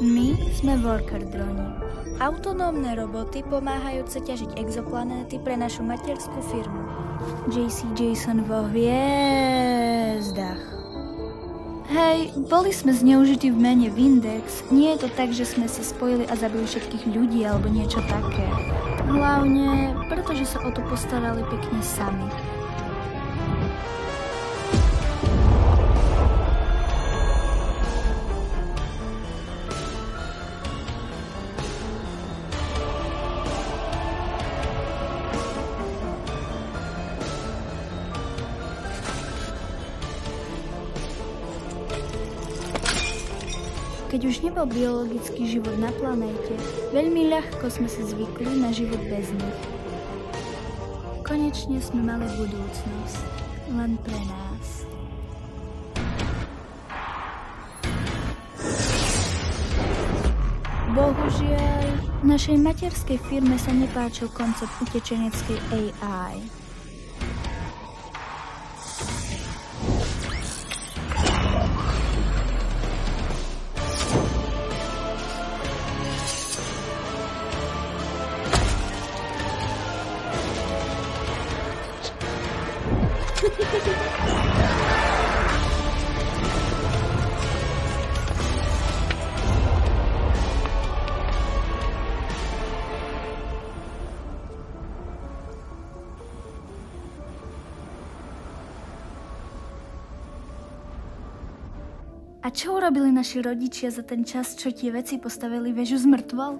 My sme Worker droni. Autonómne roboty pomáhajúce ťažiť exoplanéty pre našu materskú firmu. JC Jason vo hviezdach. Hej, boli sme zneužití v mene Vindex. Nie je to tak, že sme si spojili a zabili všetkých ľudí alebo niečo také. Hlavne, pretože sa o to postarali pekne sami. Keď už nebol biologický život na planéte, veľmi ľahko sme sa zvykli na život bez nich. Konečne sme mali budúcnosť, len pre nás. Bohužiaľ, našej materskej firme sa nepáčil koncept utečeneckej AI. A čo urobili naši rodičia za ten čas, čo tie veci postavili väžu z mŕtvol?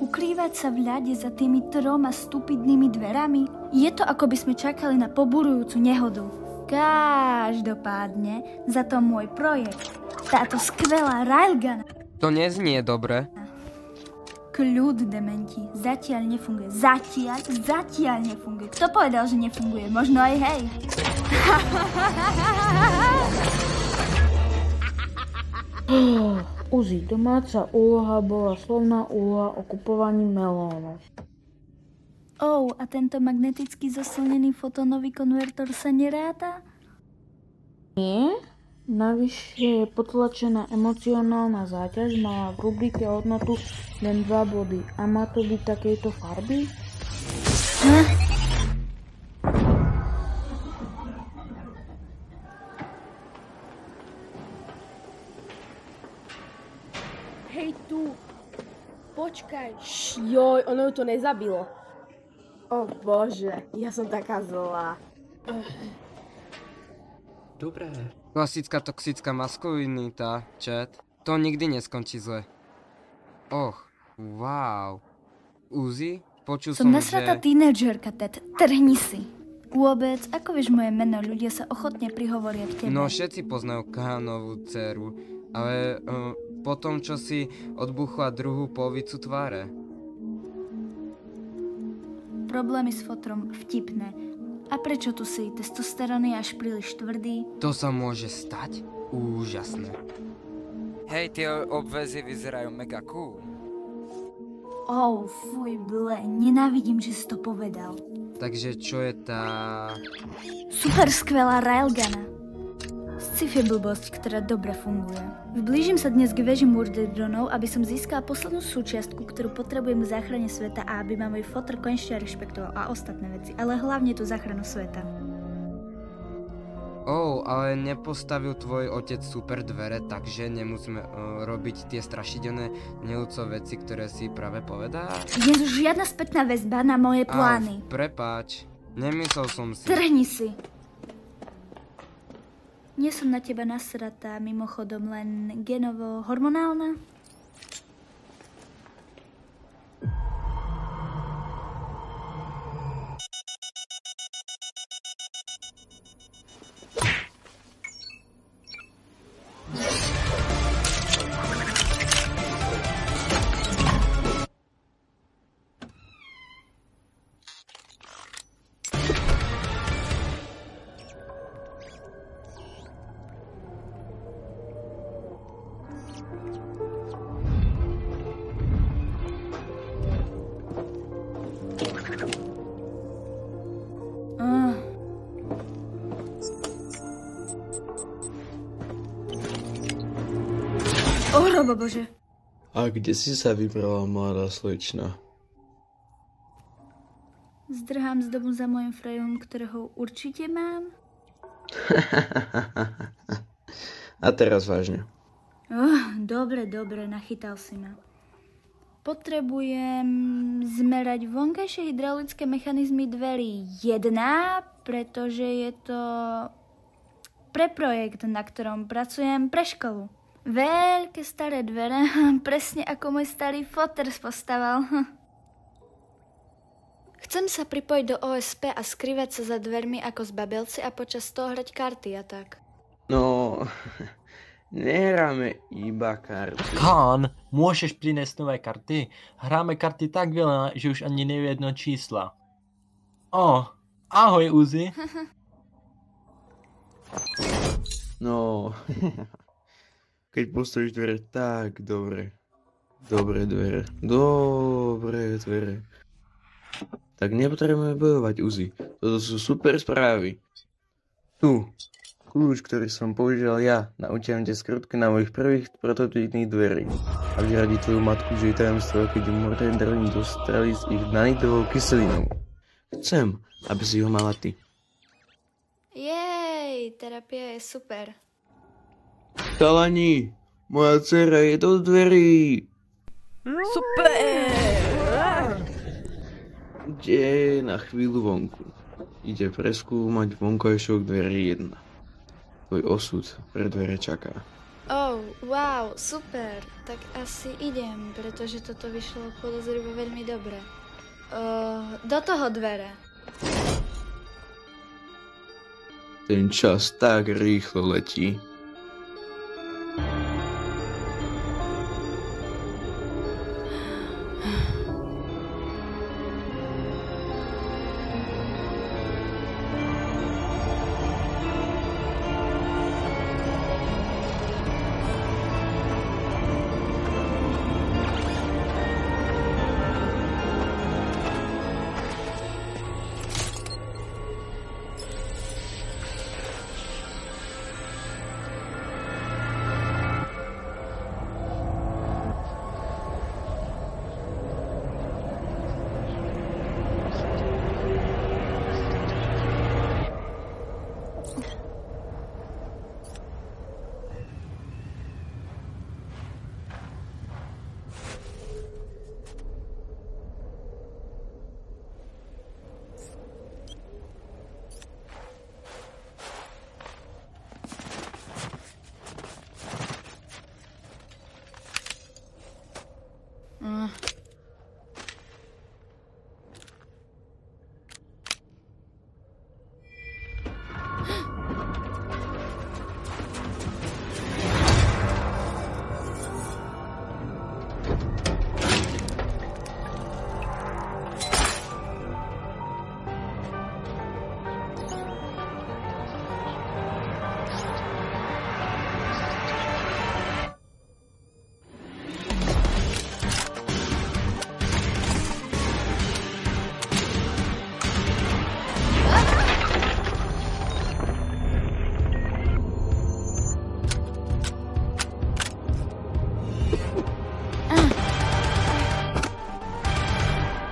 Ukrývať sa v ľade za tými 3 stupidnými dverami? Je to, ako by sme čakali na poburujúcu nehodu. Každopádne, za to môj projekt, táto skvelá railgun. To neznie dobre. Kľud, dementi. Zatiaľ nefunguje. Zatiaľ nefunguje. Kto povedal, že nefunguje? Možno aj hej. Uzi, domáca úloha bola slovná úloha o kupovaní melónov. A tento magneticky zosilnený fotónový konvertor sa neráta? Nie. Navyše je potlačená emocionálna záťaž, mala v rubrike hodnotu len 2 body. A má to byť takejto farby? Hej tu, počkaj. Joj, ono ju to nezabilo. O bože, ja som taká zlá. Dobré. Klasická toxická maskulinita, chat. To nikdy neskončí zle. Wow. Uzi? Počul som, Som nasratá tínedžerka, Ted. Trhni si. Vôbec, ako vieš moje meno, ľudia sa ochotne prihovoria k tebe. No, všetci poznajú Kahanovú dceru, ale po tom, čo si odbuchla druhú polovicu tváre. Problémy s fotrom vtipné. A prečo tu si? Testosterón je až príliš tvrdý? To sa môže stať? Úžasné. Hej, tie obväzy vyzerajú mega cool. Fuj, nenávidím, že si to povedal. Takže čo je tá... Super skvelá railguna. Sci-fi blbosť, ktorá dobre funguje. Vblížim sa dnes k veži Murderdronov, aby som získala poslednú súčiastku, ktorú potrebujem k záchrane sveta a aby ma môj fotr konečne rešpektoval a ostatné veci, ale hlavne tú záchranu sveta. Ale nepostavil tvoj otec super dvere, takže nemusíme robiť tie strašidelné neľudcové veci, ktoré si práve povedal? Nie je žiadna spätná väzba na moje plány. Prepáč, nemyslel som si. Trhni si. Nie som na teba nasratá, mimochodom len genovo-hormonálna. Bože. A kde si sa vybrala, mladá slečna? Zdrhám z domu za mojim frejom, ktorého určite mám. A teraz vážne. Dobre, nachytal si ma. Potrebujem zmerať vonkajšie hydraulické mechanizmy dverí 1, pretože je to pre projekt, na ktorom pracujem pre školu. Veľké staré dvere, presne ako môj starý foter postaval. Chcem sa pripojiť do OSP a skrývať sa za dvermi ako zbabelci a počas toho hrať karty a tak. No, nehráme iba karty. Kán, môžeš priniesť nové karty? Hráme karty tak veľa, že už ani neviedno čísla. Ahoj Uzi. No, keď postavíš dvere tak dobre. Dobre dvere. Tak nepotrebujeme bojovať, Uzi. Toto sú super správy. Tu, kľúč, ktorý som použil ja na utiahnutie skrutky na mojich prvých prototypných dverí. A vyradí tvoju matku, že jej tajomstvo, keď ju mortendroni dostali s ich nanitrovou kyselinou. Chcem, aby si ho mala ty. Jej, terapia je super. Chalani, moja dcera je do dverí. Super! Ide na chvíľu vonku. Ide preskúmať vonkajšok dverí 1. Tvoj osud pre dvere čaká. Wow, super. Tak asi idem, pretože toto vyšlo podozrivo veľmi dobre. Do toho dvere. Ten čas tak rýchlo letí.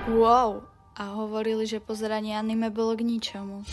Wow, a hovorili, že pozeranie anime bolo k ničomu.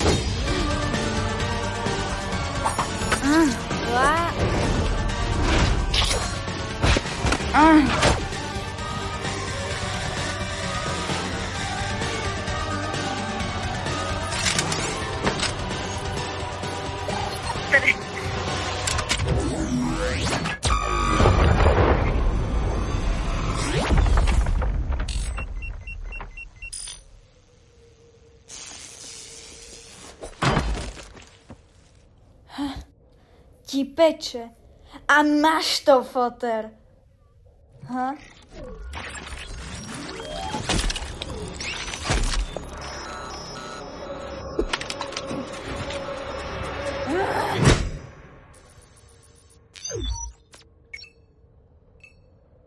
Ti peče. A máš to, foter.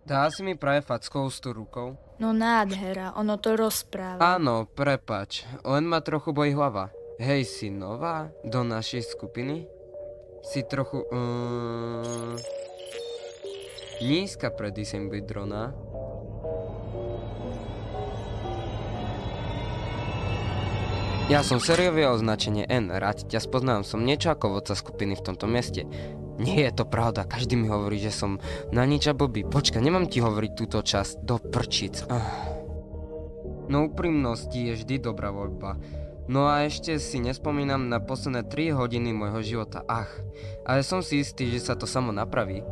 Dá si mi práve fackou s tú rukou? No nádhera, ono to rozpráva. Áno, prepač, len ma trochu bojí hlava. Hej, si nová do našej skupiny? Si trochu... Nízka pre December drona. Ja som sériové označenie N, rád ťa spoznám, som niečo ako vodca skupiny v tomto meste. Nie je to pravda, každý mi hovorí, že som na nič a blbý. Počkaj, nemám ti hovoriť túto časť do prčic. No úprimnosť je vždy dobrá voľba. No a ešte si nespomínam na posledné 3 hodiny môjho života, ale som si istý, že sa to samo napraví.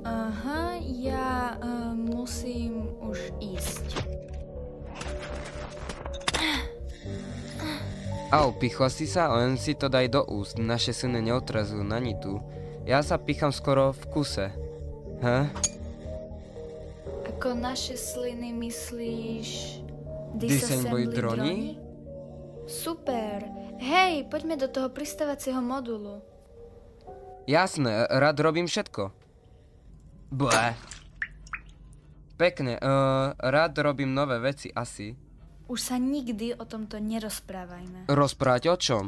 Aha, ja musím už ísť. Au, pichla si sa, len si to daj do úst, naše syny neotrazujú na nitu. Ja sa picham skoro v kuse. Ako naše sliny myslíš... Disassembly droni? Super. Hej, poďme do toho pristávacieho modulu. Jasné, rád robím všetko. Ble. Pekne, rád robím nové veci asi. Už sa nikdy o tomto nerozprávajme. Rozprávať o čom?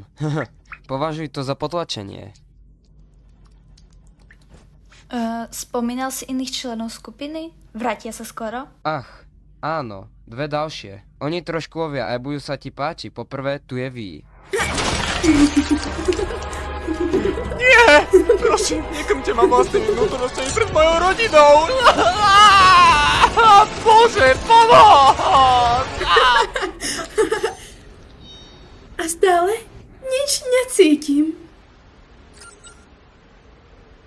Považuj to za potlačenie. Spomínal si iných členov skupiny? Vrátia sa skoro? Áno, 2 ďalšie. Oni trošku lovia a budú sa ti páči. Poprvé, tu je Ví. Nie! Prosím, nekrmte ma vlastnými vnútornosťami pred mojou rodinou! Bože, pomoc! A stále nič necítim.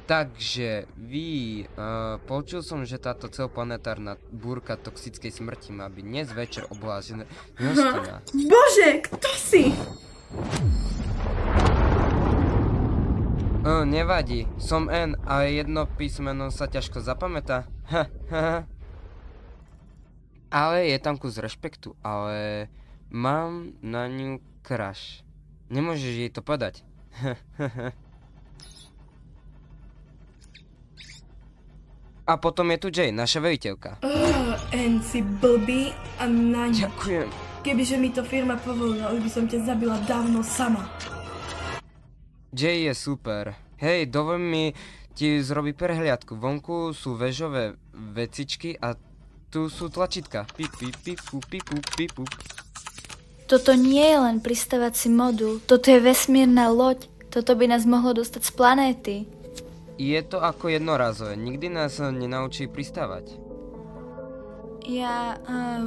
Takže, Ví, počul som, že táto celoplanetárna búrka toxickej smrti má byť dnes večer oblážená. Bože, kto si? Nevadí, som N, ale jedno písmeno sa ťažko zapamätá. Ale je tam kus rešpektu, ale mám na ňu crush. Nemôžeš jej to povedať. A potom je tu Jay, naša veliteľka. N si blbý a na ňu. Ďakujem. Kebyže mi to firma povolila, už by som ťa zabila dávno sama. Jay je super. Hej, dovol mi ti zrobiť prehliadku. Vonku sú väžové vecičky a tu sú tlačítka. Pip, pip, pip, pip, pip, pip, pip. Toto nie je len pristávací modul, toto je vesmírna loď. Toto by nás mohlo dostať z planéty. Je to ako jednorazové, nikdy nás nenaučí pristávať.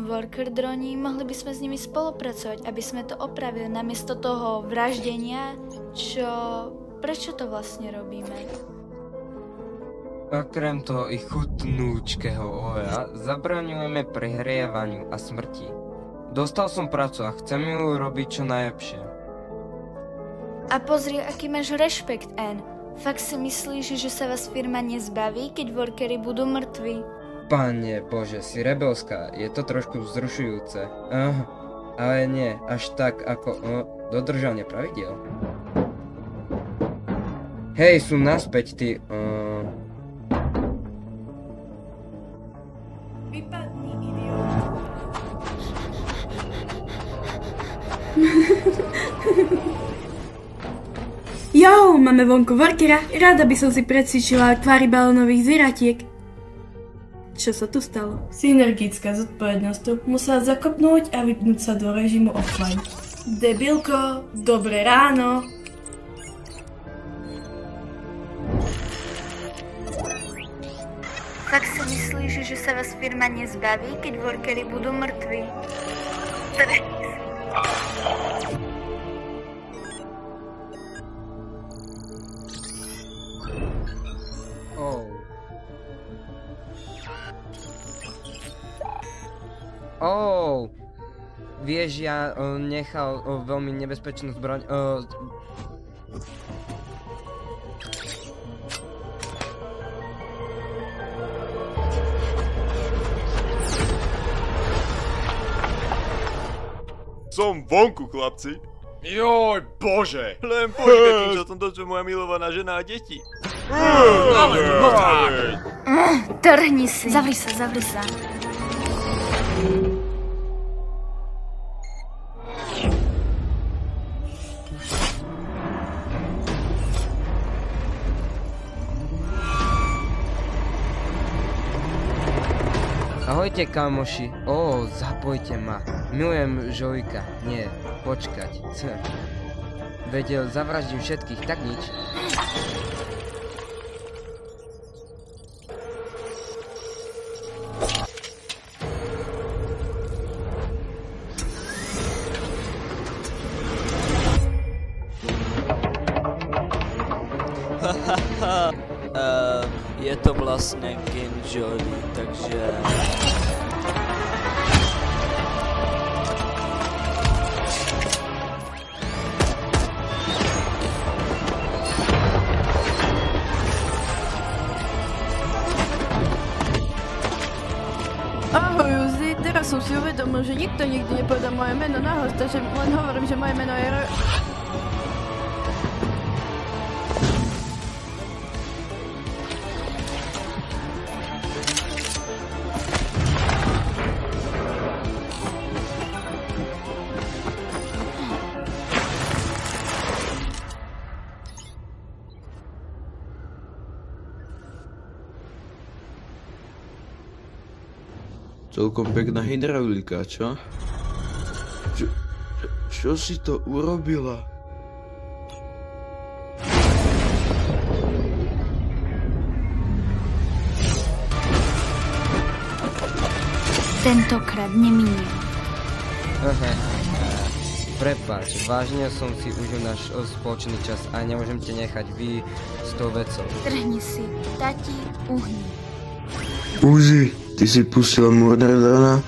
Worker droni, mohli by sme s nimi spolupracovať, aby sme to opravili namiesto toho vraždenia, prečo to vlastne robíme? Okrem toho ich chutnúčkeho oheľa zabraňujeme prehrievaniu a smrti. Dostal som prácu a chcem ju robiť čo najlepšie. A pozri, aký máš rešpekt, N. Fakt si myslíš, že sa vás firma nezbaví, keď workery budú mŕtvi? Pane Bože, si rebelská, je to trošku vzrušujúce. Ale nie, až tak ako dodržanie pravidiel. Hej, sú naspäť, ty... Vypadni, idiot. Jo, máme vonku workera. Rada by som si precvičila tvári balónových zvieratiek. Čo sa tu stalo? Synergická zodpovednosť. Musela zakopnúť a vypnúť sa do režimu offline. Debilko, dobré ráno. Fakt si myslíš, že sa vás firma nezbaví, keď workery budú mŕtvi? Vieš, ja nechal veľmi nebezpečnú zbraň. Som vonku, chlapci. Joj, bože! Len počkaj, kým sa som dočo moja milovaná žena a deti. Trhni si. Zavri sa. Ahojte kamoši. Zapojte ma. Milujem Žojka. Nie, počkať. Veď zavraždím všetkých, tak nič. Je to vlastně King Jody, takže... Ahoj Uzi, teraz som si uvedomil, že nikto nikdy nepovedal moje meno nahlas, takže len hovorím, že moje meno je Celkom pekná hydraulika, čo? Čo si to urobila? Tentokrát neminie. Prepáč, vážne som si užil náš spoločný čas a nemôžem te nechať vy s tou vecou. Trhni si, tati, uhni. Uzi, ty si pustila Murder na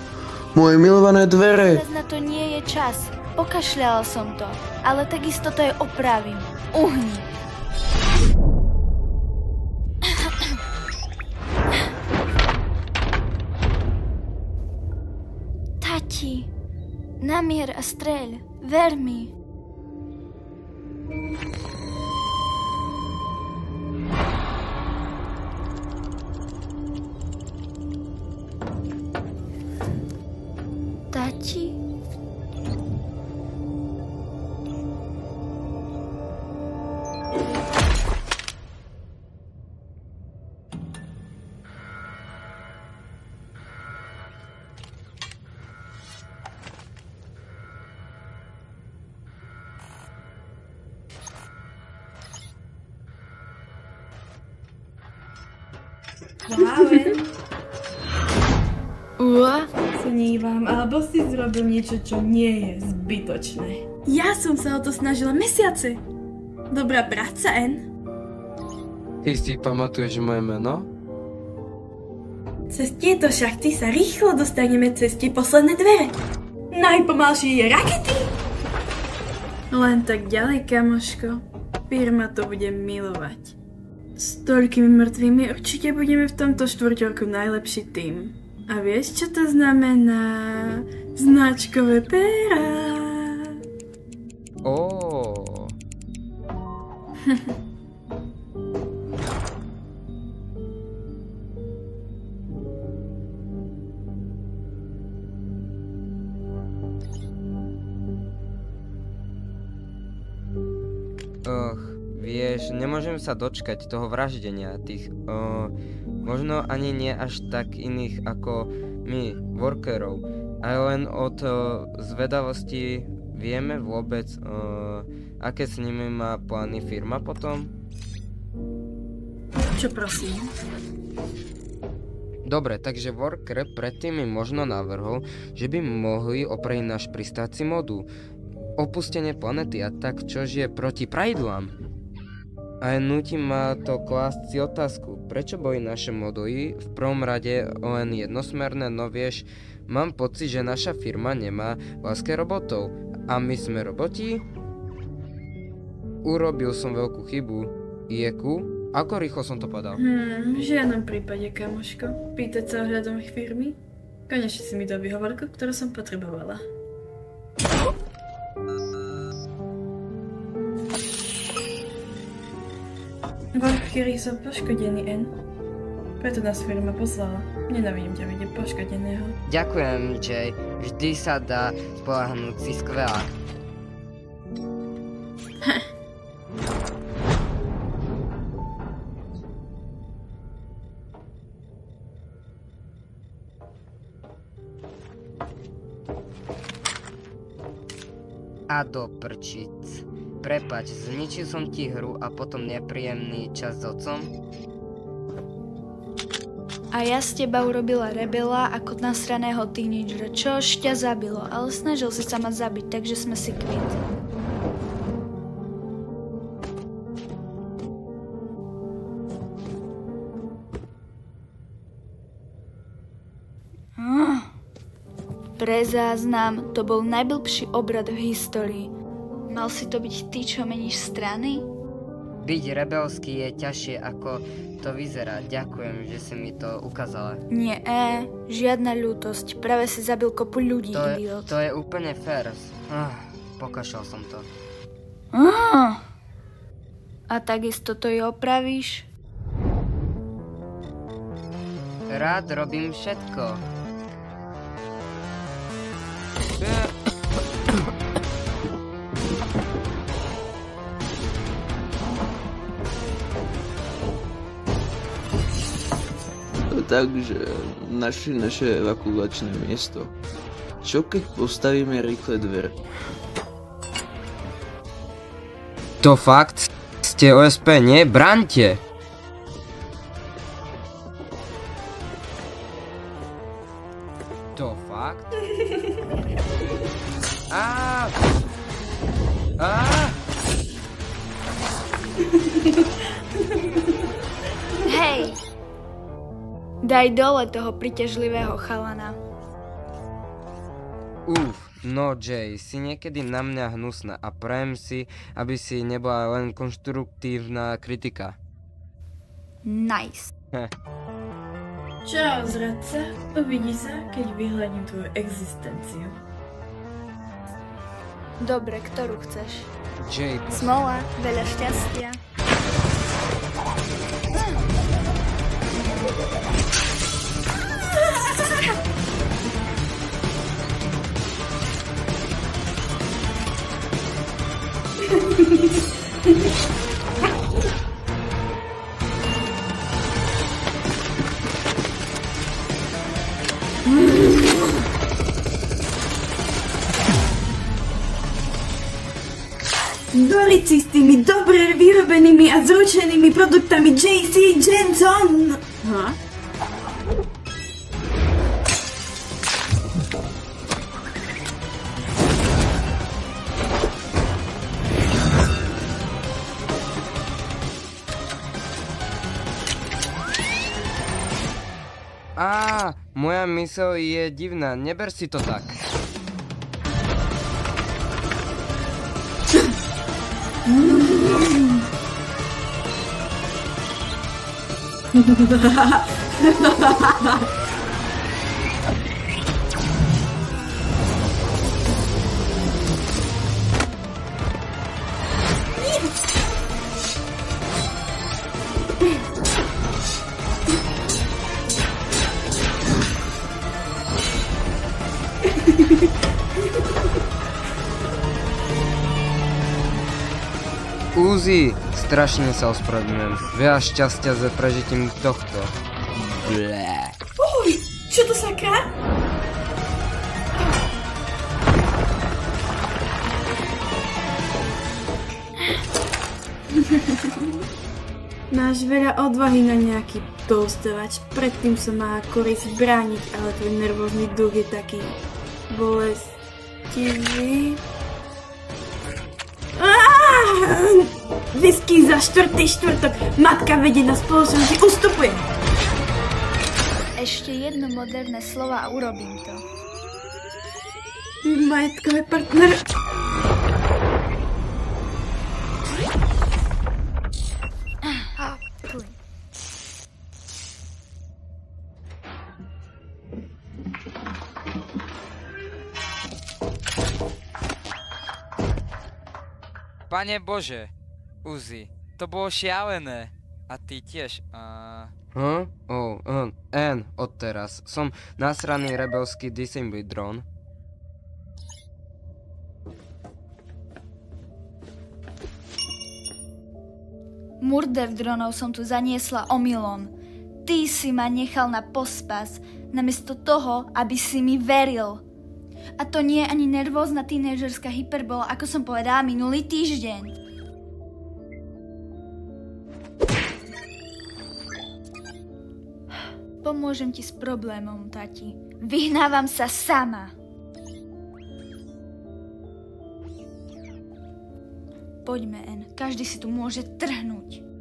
moje milované dvere. Teraz na to nie je čas. Pokašľala som to, ale takisto to aj opravím. Uhni. Tati, namier a streľ, ver mi. Tati? Snívam, alebo si zrobil niečo, čo nie je zbytočné. Ja som sa o to snažila mesiace. Dobrá práca, N. Ty si pamatuješ moje meno? Cez tieto šachty sa rýchlo dostaneme cez tie posledné dvere. Najpomalšie je rakety. Len tak ďalej, kamoško. Firma to bude milovať. S toľkými mŕtvými určite budeme v tomto štvrťroku najlepší tým. A vieš, čo to znamená? Značkové péra. Vieš, nemôžem sa dočkať toho vraždenia, tých, možno ani nie až tak iných ako my, workerov, ale len od zvedavosti vieme vôbec, aké s nimi má plány firma potom? Čo prosím? Dobre, takže worker predtým mi možno navrhol, že by mohli opraviť náš pristáci modu. Opustenie planety a tak, čož je proti pravidlám. A nutí ma to klásť si otázku, prečo boli naše moduly v prvom rade len jednosmerné, no vieš, mám pocit, že naša firma nemá láske robotov. A my sme roboti? Urobil som veľkú chybu. Jeku? Ako rýchlo som to povedal? V žiadnom prípade, kamoško. Pýtať sa ohľadom ich firmy? Konečne si mi dal výhovorku, ktorú som potrebovala. Valkyrie, som poškodený, N. Preto nás firma poslala. Nenávidím ťa vidieť poškodeného. Ďakujem, Jay. Vždy sa dá spoľahnúť, si skvelá. A do prčic. Prepač, zničil som ti hru a potom nepríjemný čas s otcom? A ja z teba urobila rebela ako nasraného teenagera, čož ťa zabilo, ale snažil si sa ma zabiť, takže sme si kvit. Pre záznam, to bol najblbší obrad v histórii. Mal si to byť ty, čo meníš strany? Byť rebelský je ťažšie, ako to vyzerá. Ďakujem, že si mi to ukázala. Nie, žiadna ľútosť. Práve si zabil kopu ľudí, idiot. To je úplne fér. Pokašľal som to. A takisto to i opravíš? Rád robím všetko. Takže našli naše evakuačné miesto. Čo keď postavíme rýchle dvere? To fakt? Ste OSP, nie? Braňte! To fakt? Hej! Daj dole toho príťažlivého chalana. No Jay, si niekedy na mňa hnusná a prajem si, aby si nebola len konštruktívna kritika. Nice. Čau, zradca. Uvidí sa, keď vyhľadím tvoju existenciu. Dobre, ktorú chceš? Jay, Smola, veľa šťastia. Dorici s tými dobre vyrobenými a zručenými produktami JC Jenson! Moja myseľ je divná, neber si to tak. Uzi, strašne sa ospravedlňujem. Veľa šťastia za prežitím tohto. Fuj, čo to sakra? Máš veľa odvahy na nejaký toastovač. Predtým sa má korisť brániť, ale tvoj nervózny duch je taký bolestivý. Whisky za 4. štvrtok. Matka vedie na spoločnosti. Ustupujem. Ešte jedno moderné slovo a urobím to. Majetkové partner. Pane Bože, Uzi, to bolo šialené. A ty tiež, odteraz. Som nasraný rebelský disassembly dron. Murder dronov som tu zaniesla omylom. Ty si ma nechal na pospas, namiesto toho, aby si mi veril. A to nie je ani nervózna tínedžerská hyperbola, ako som povedala minulý týždeň. Pomôžem ti s problémom, tati. Vyhnávam sa sama. Poďme, En. Každý si tu môže trhnúť.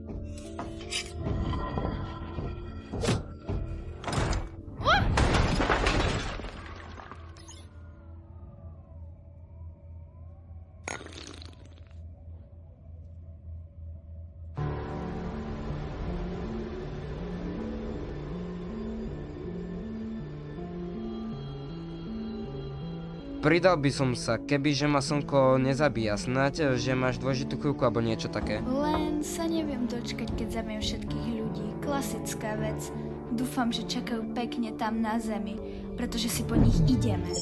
Pridal by som sa, kebyže ma slnko nezabíja. Snáď, že máš dôležitú chvíľku alebo niečo také. Len sa neviem dočkať, keď zabijem všetkých ľudí. Klasická vec. Dúfam, že čakajú pekne tam na zemi, pretože si po nich ideme.